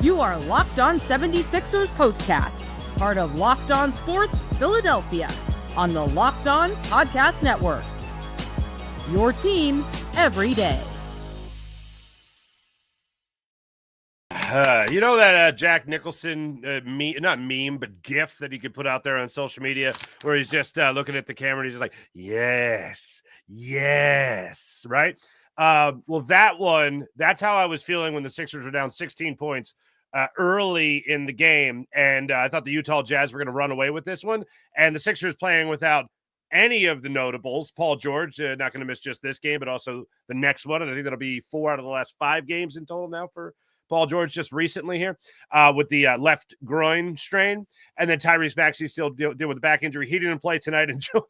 You are Locked On 76ers Postcast, part of Locked On Sports Philadelphia, on the Locked On Podcast Network. Your team every day. You know that Jack Nicholson not meme, but GIF that he could put out there on social media where he's just looking at the camera and he's just like, yes, right? Well, that one, that's how I was feeling when the Sixers were down 16 points early in the game. And I thought the Utah Jazz were going to run away with this one. And the Sixers playing without any of the notables. Paul George, not going to miss just this game, but also the next one. And I think that'll be 4 out of the last 5 games in total now for Paul George just recently here with the left groin strain. And then Tyrese Maxey still dealing with the back injury. He didn't play tonight. And Joel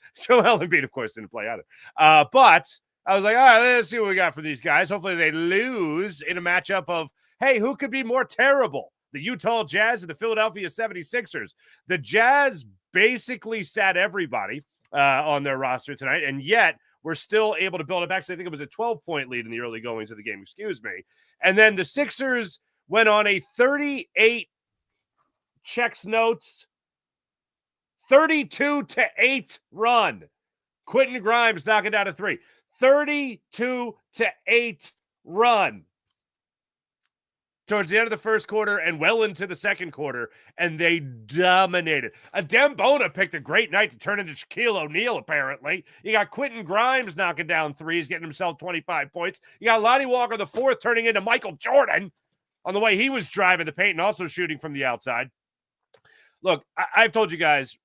Embiid, of course, didn't play either. But I was like, all right, let's see what we got for these guys. Hopefully they lose in a matchup of, hey, who could be more terrible? The Utah Jazz or the Philadelphia 76ers? The Jazz basically sat everybody on their roster tonight, and yet we're still able to build it back. So I think it was a 12-point lead in the early goings of the game, excuse me. And then the Sixers went on a 38 checks notes, 32-8 run. Quentin Grimes knocking down a 3. 32-8 run towards the end of the first quarter and well into the second quarter, and they dominated. Adem Bona picked a great night to turn into Shaquille O'Neal, apparently. You got Quentin Grimes knocking down threes, getting himself 25 points. You got Lonnie Walker the fourth turning into Michael Jordan on the way he was driving the paint and also shooting from the outside. Look, I've told you guys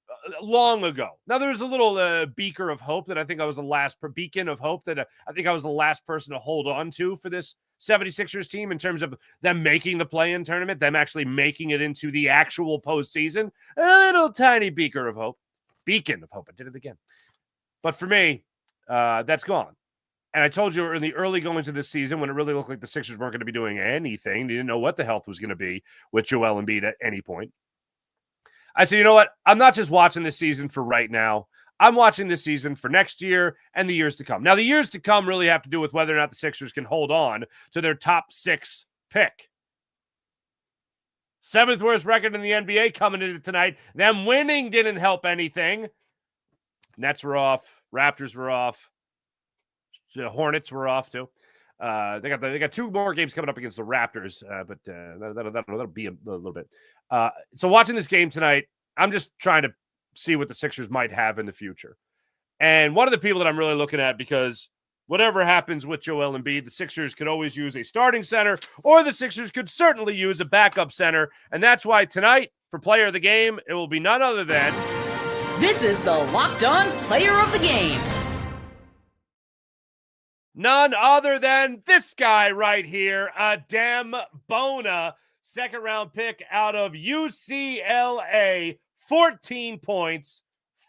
long ago. Now, there's a little beaker of hope that I think I was the last beacon of hope that I think I was the last person to hold on to for this 76ers team in terms of them making the play-in tournament, them actually making it into the actual postseason. A little tiny beaker of hope. Beacon of hope. I did it again. But for me, that's gone. And I told you in the early goings of this season when it really looked like the Sixers weren't going to be doing anything. They didn't know what the health was going to be with Joel Embiid at any point. I said, you know what? I'm not just watching this season for right now. I'm watching this season for next year and the years to come. Now, the years to come really have to do with whether or not the Sixers can hold on to their top 6 pick. 7th worst record in the NBA coming into tonight. Them winning didn't help anything. Nets were off. Raptors were off. The Hornets were off too. They got 2 more games coming up against the Raptors, but that'll be a little bit. So watching this game tonight, I'm just trying to see what the Sixers might have in the future. And one of the people that I'm really looking at, because whatever happens with Joel Embiid, the Sixers could always use a starting center, or the Sixers could certainly use a backup center. And that's why tonight, for player of the game, it will be none other than... This is the Locked On Player of the Game. None other than this guy right here, Adem Bona, second-round pick out of UCLA. 14 points,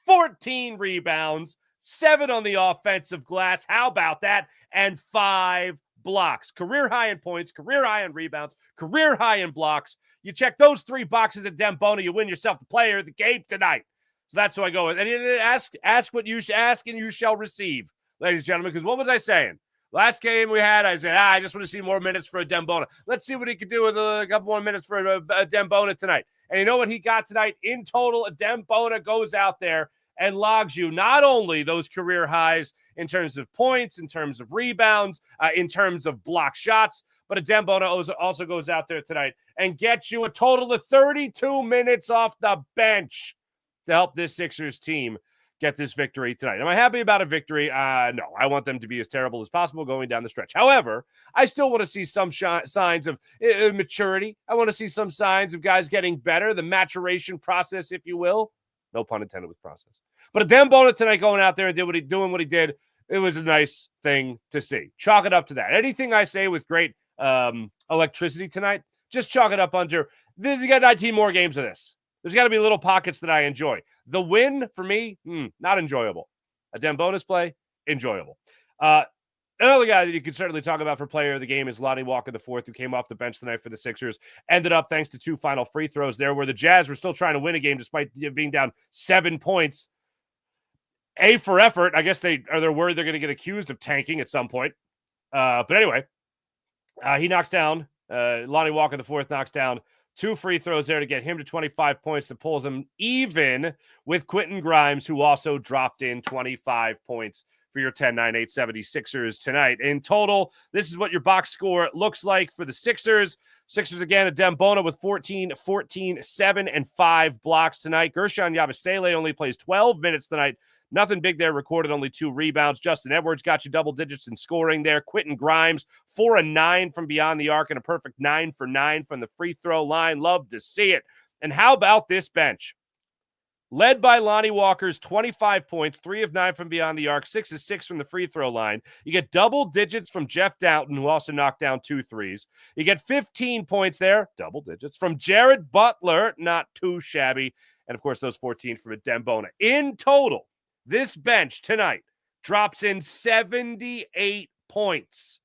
14 rebounds, 7 on the offensive glass. How about that? And 5 blocks. Career high in points, career high in rebounds, career high in blocks. You check those 3 boxes at Adem Bona, you win yourself the player of the game tonight. So that's who I go with. And ask what you ask and you shall receive, ladies and gentlemen, because what was I saying? Last game we had, I said, I just want to see more minutes for Adem Bona. Let's see what he could do with a couple more minutes for Adem Bona tonight. And you know what he got tonight? In total, Adem Bona goes out there and logs you not only those career highs in terms of points, in terms of rebounds, in terms of block shots, but Adem Bona also goes out there tonight and gets you a total of 32 minutes off the bench to help this Sixers team get this victory tonight. Am I happy about a victory? No, I want them to be as terrible as possible going down the stretch. However, I still want to see some signs of maturity. I want to see some signs of guys getting better, the maturation process, if you will. No pun intended with process. But Adem Bona tonight going out there and doing what he did, it was a nice thing to see. Chalk it up to that. Anything I say with great electricity tonight, just chalk it up under, you got 19 more games of this. There's got to be little pockets that I enjoy. The win, for me, not enjoyable. Adem Bona's play, enjoyable. Another guy that you could certainly talk about for player of the game is Lonnie Walker the fourth, who came off the bench tonight for the Sixers. Ended up thanks to 2 final free throws there, where the Jazz were still trying to win a game despite being down 7 points. A for effort. I guess they're worried they're going to get accused of tanking at some point. But anyway, he knocks down Lonnie Walker, the fourth, knocks down 2 free throws there to get him to 25 points that pulls him even with Quentin Grimes, who also dropped in 25 points for your 10-9-8 76ers tonight. In total, this is what your box score looks like for the Sixers. Sixers again, Adem Bona with 14, 7, and 5 blocks tonight. Guerschon Yabusele only plays 12 minutes tonight. Nothing big there, recorded only 2 rebounds. Justin Edwards got you double digits in scoring there. Quentin Grimes, 4 and 9 from beyond the arc and a perfect 9 for 9 from the free throw line. Love to see it. And how about this bench? Led by Lonnie Walker's 25 points, 3 of 9 from beyond the arc, 6 of 6 from the free throw line. You get double digits from Jeff Doughton, who also knocked down 2 threes. You get 15 points there, double digits, from Jared Butler, not too shabby. And, of course, those 14 from Adem Bona. In total, this bench tonight drops in 78 points,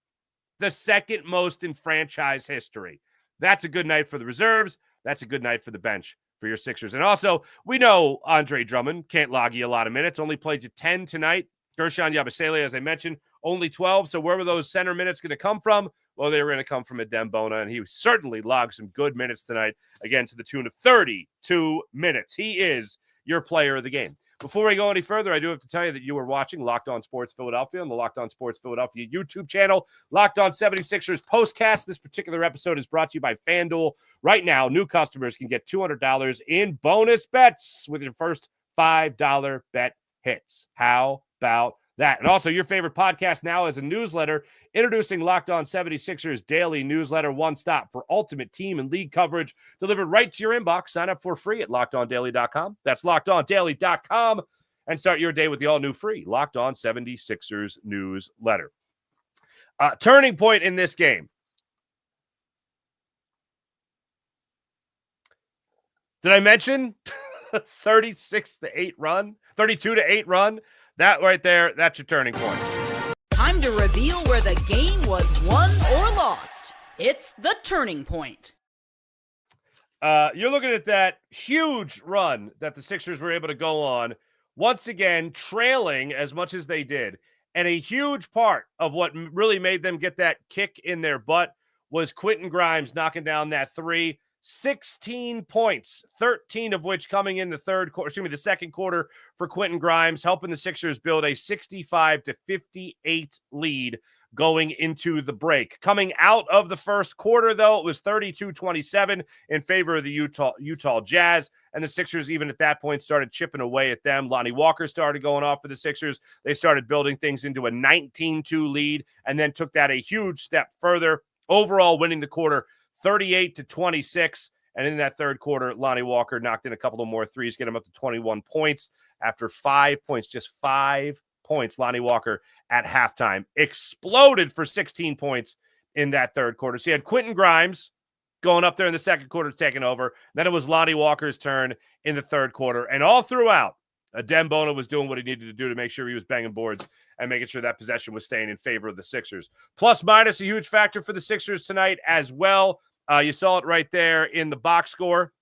the second most in franchise history. That's a good night for the reserves. That's a good night for the bench for your Sixers. And also, we know Andre Drummond can't log you a lot of minutes, only plays at 10 tonight. Guerschon Yabusele, as I mentioned, only 12. So where were those center minutes going to come from? Well, they were going to come from Adem Bona, and he certainly logged some good minutes tonight, again, to the tune of 32 minutes. He is your player of the game. Before we go any further, I do have to tell you that you are watching Locked On Sports Philadelphia on the Locked On Sports Philadelphia YouTube channel, Locked On 76ers Postcast. This particular episode is brought to you by FanDuel. Right now, new customers can get $200 in bonus bets with your first $5 bet hits. How about that? And also, your favorite podcast now is a newsletter, introducing Locked On 76ers daily newsletter, one stop for ultimate team and league coverage delivered right to your inbox. Sign up for free at LockedOnDaily.com. That's LockedOnDaily.com, and start your day with the all-new free Locked On 76ers newsletter. Turning point in this game. Did I mention 36-8 run? 32-8 run? That right there, that's your turning point. Time to reveal where the game was won or lost. It's the turning point. You're looking at that huge run that the Sixers were able to go on, once again trailing as much as they did. And a huge part of what really made them get that kick in their butt was Quentin Grimes knocking down that 3. 16 points, 13 of which coming in the second quarter for Quentin Grimes, helping the Sixers build a 65-58 lead going into the break. Coming out of the first quarter, though, it was 32-27 in favor of the Utah Jazz, and the Sixers, even at that point, started chipping away at them. Lonnie Walker started going off for the Sixers. They started building things into a 19-2 lead, and then took that a huge step further, overall winning the quarter 38-26, and in that third quarter, Lonnie Walker knocked in a couple of more threes, get him up to 21 points. After 5 points, just 5 points, Lonnie Walker at halftime exploded for 16 points in that third quarter. So you had Quentin Grimes going up there in the second quarter, taking over. Then it was Lonnie Walker's turn in the third quarter, and all throughout, Adem Bona was doing what he needed to do to make sure he was banging boards and making sure that possession was staying in favor of the Sixers. Plus minus, a huge factor for the Sixers tonight as well. You saw it right there in the box score.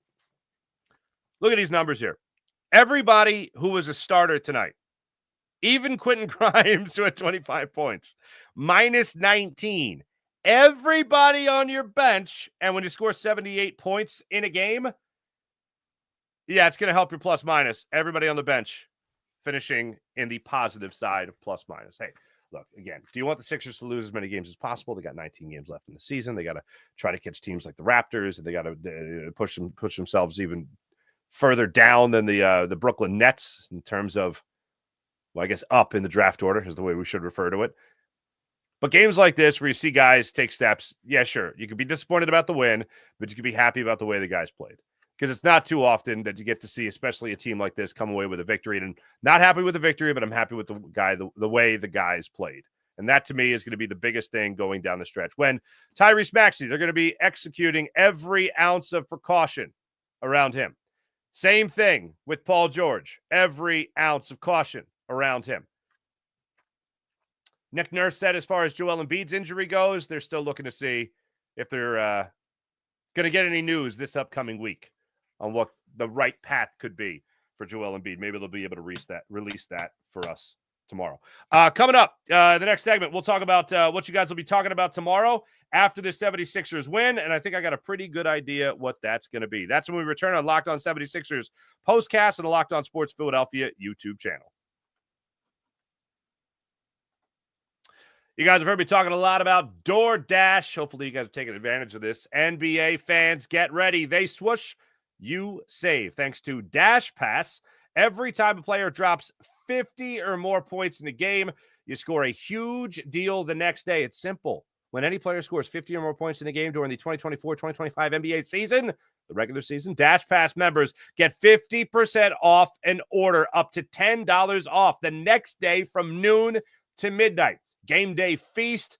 Look at these numbers here. Everybody who was a starter tonight, even Quentin Grimes, who had 25 points, minus 19. Everybody on your bench, and when you score 78 points in a game, yeah, it's going to help your plus minus. Everybody on the bench finishing in the positive side of plus minus. Hey, look, again, do you want the Sixers to lose as many games as possible? They got 19 games left in the season. They got to try to catch teams like the Raptors. They got to push themselves even further down than the Brooklyn Nets in terms of, well, I guess up in the draft order is the way we should refer to it. But games like this where you see guys take steps, yeah, sure, you could be disappointed about the win, but you could be happy about the way the guys played. Because it's not too often that you get to see, especially a team like this, come away with a victory. And not happy with the victory, but I'm happy with the way the guys played. And that, to me, is going to be the biggest thing going down the stretch. When Tyrese Maxey, they're going to be executing every ounce of precaution around him. Same thing with Paul George. Every ounce of caution around him. Nick Nurse said as far as Joel Embiid's injury goes, they're still looking to see if they're going to get any news this upcoming week on what the right path could be for Joel Embiid. Maybe they'll be able to release that for us tomorrow. Coming up, the next segment, we'll talk about what you guys will be talking about tomorrow after the 76ers win, and I think I got a pretty good idea what that's going to be. That's when we return on Locked On 76ers postcast and the Locked On Sports Philadelphia YouTube channel. You guys have heard me talking a lot about DoorDash. Hopefully you guys are taking advantage of this. NBA fans, get ready. They swoosh, you save. Thanks to Dash Pass, every time a player drops 50 or more points in the game, you score a huge deal the next day. It's simple. When any player scores 50 or more points in a game during the 2024-2025 NBA season, the regular season, Dash Pass members get 50% off an order, up to $10 off the next day from noon to midnight. Game day feast.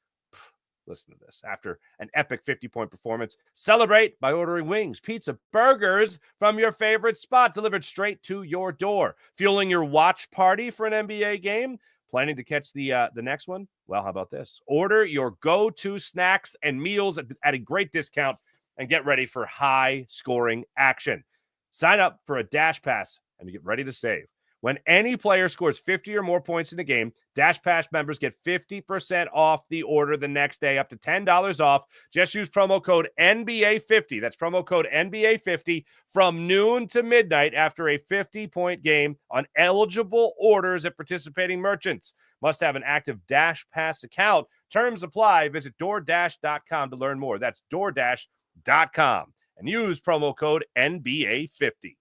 Listen to this. After an epic 50-point performance, celebrate by ordering wings, pizza, burgers from your favorite spot delivered straight to your door. Fueling your watch party for an NBA game? Planning to catch the next one? Well, how about this? Order your go-to snacks and meals at a great discount and get ready for high-scoring action. Sign up for a Dash Pass and get ready to save. When any player scores 50 or more points in the game, Dash Pass members get 50% off the order the next day, up to $10 off. Just use promo code NBA50. That's promo code NBA50 from noon to midnight after a 50-point game on eligible orders at participating merchants. Must have an active Dash Pass account. Terms apply. Visit DoorDash.com to learn more. That's DoorDash.com. And use promo code NBA50.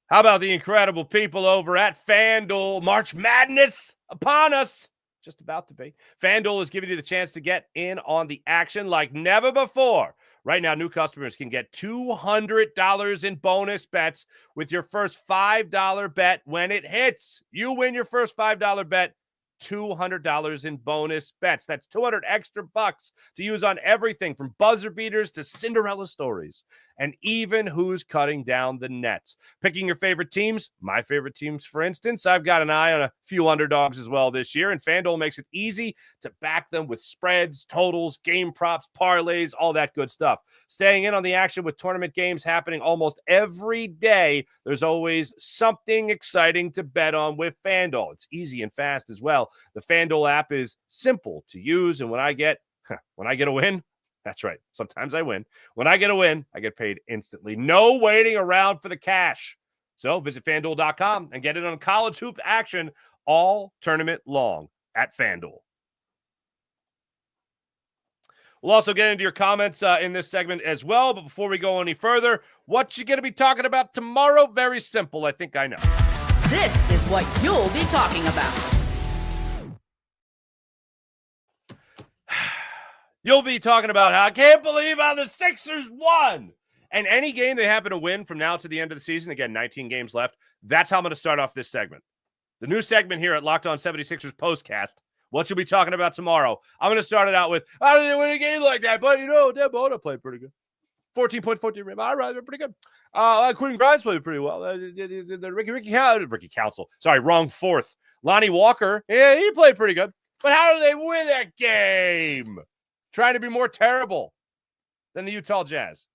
How about the incredible people over at FanDuel? March Madness upon us. Just about to be. FanDuel is giving you the chance to get in on the action like never before. Right now, new customers can get $200 in bonus bets with your first $5 bet when it hits. You win your first $5 bet, $200 in bonus bets. That's 200 extra bucks to use on everything from buzzer beaters to Cinderella stories, and even who's cutting down the nets. Picking your favorite teams, my favorite teams, for instance. I've got an eye on a few underdogs as well this year, and FanDuel makes it easy to back them with spreads, totals, game props, parlays, all that good stuff. Staying in on the action with tournament games happening almost every day, there's always something exciting to bet on with FanDuel. It's easy and fast as well. The FanDuel app is simple to use, and when I get a win, that's right, sometimes I win. When I get a win, I get paid instantly. No waiting around for the cash. So visit FanDuel.com and get in on college hoop action all tournament long at FanDuel. We'll also get into your comments in this segment as well, but before we go any further, what you going to be talking about tomorrow? Very simple, I think I know. This is what you'll be talking about. You'll be talking about how I can't believe how the Sixers won. And any game they happen to win from now to the end of the season, again, 19 games left, that's how I'm going to start off this segment. The new segment here at Locked On 76ers Postcast, what you'll be talking about tomorrow. I'm going to start it out with, how did they win a game like that? But, Adem Bona played pretty good. 14.14 rebounds. All right, they're pretty good. Quentin Grimes played pretty well. Ricky Council. Sorry, wrong fourth. Lonnie Walker, yeah, he played pretty good. But how did they win that game? Trying to be more terrible than the Utah Jazz.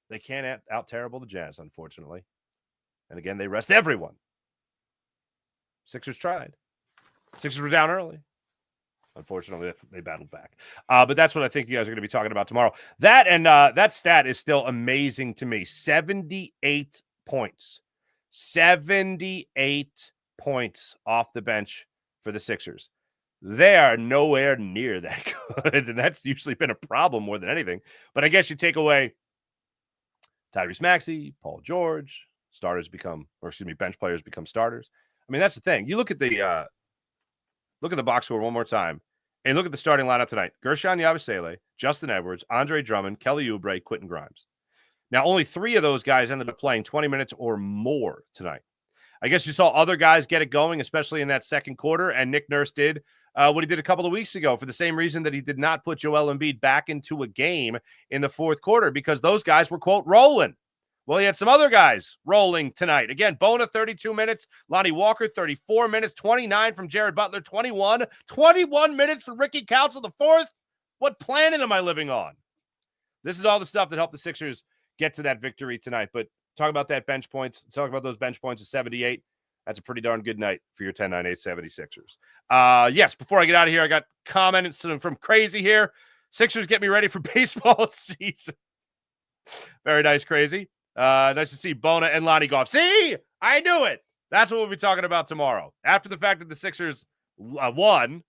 They can't out-terrible the Jazz, unfortunately. And again, they rest everyone. Sixers tried. Sixers were down early. Unfortunately, they battled back. But that's what I think you guys are going to be talking about tomorrow. That and that stat is still amazing to me. 78 points. 78 points off the bench for the Sixers. They are nowhere near that good, and that's usually been a problem more than anything. But I guess you take away Tyrese Maxey, Paul George, bench players become starters. I mean, that's the thing. You look at the box score one more time, and look at the starting lineup tonight. Guerschon, Yabusele, Justin Edwards, Andre Drummond, Kelly Oubre, Quentin Grimes. Now, only 3 of those guys ended up playing 20 minutes or more tonight. I guess you saw other guys get it going, especially in that second quarter, and Nick Nurse did what he did a couple of weeks ago for the same reason that he did not put Joel Embiid back into a game in the fourth quarter, because those guys were, quote, rolling. Well, he had some other guys rolling tonight. Again, Bona, 32 minutes. Lonnie Walker, 34 minutes. 29 from Jared Butler, 21. 21 minutes from Ricky Council, the fourth. What planet am I living on? This is all the stuff that helped the Sixers get to that victory tonight. But talk about that bench points. Talk about those bench points of 78. That's a pretty darn good night for your 10-9-8 76ers. Yes, before I get out of here, I got comments from Crazy here. Sixers get me ready for baseball season. Very nice, Crazy. Nice to see Bona and Lonnie golf. See? I knew it. That's what we'll be talking about tomorrow. After the fact that the Sixers won,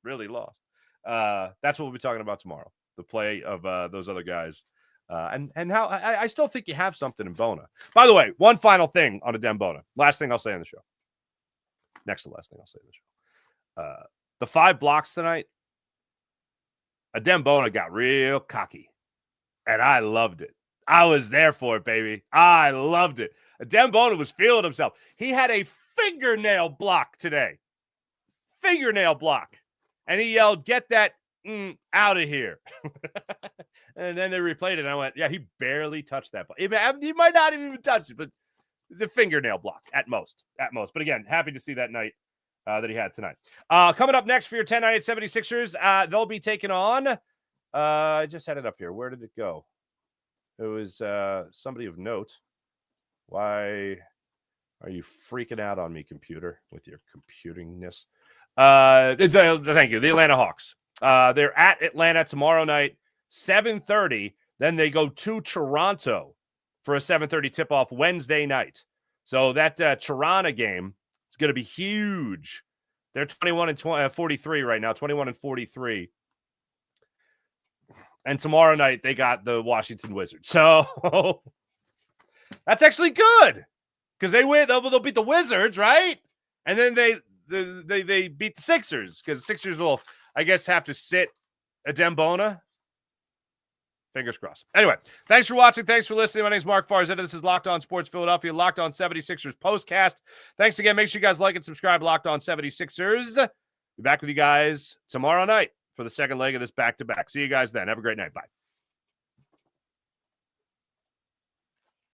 really lost. That's what we'll be talking about tomorrow. The play of those other guys. And how I still think you have something in Bona. By the way, one final thing on Adem Bona. Last thing I'll say on the show. Next to last thing I'll say on the show. The 5 blocks tonight, Adem Bona got real cocky. And I loved it. I was there for it, baby. I loved it. Adem Bona was feeling himself. He had a fingernail block today. Fingernail block. And he yelled, "Get that out of here." And then they replayed it, and I went, yeah, he barely touched that. He might not have even touched it, but it's a fingernail block at most. But again, happy to see that night that he had tonight. Coming up next for your 10-9-8 76ers, they'll be taking on, I just had it up here. Where did it go? It was somebody of note. Why are you freaking out on me, computer, with your computingness? Thank you. The Atlanta Hawks. They're at Atlanta tomorrow night, 7:30. Then they go to Toronto for a 7:30 tip-off Wednesday night. So that Toronto game is going to be huge. They're 21-43 right now, 21-43. And tomorrow night they got the Washington Wizards. So that's actually good because they win. They'll beat the Wizards, right? And then they beat the Sixers because the Sixers will, I guess, have to sit Adem Bona. Fingers crossed. Anyway, thanks for watching. Thanks for listening. My name is Mark Farzetta. This is Locked On Sports Philadelphia, Locked On 76ers postcast. Thanks again. Make sure you guys like and subscribe. Locked On 76ers. Be back with you guys tomorrow night for the second leg of this back-to-back. See you guys then. Have a great night. Bye.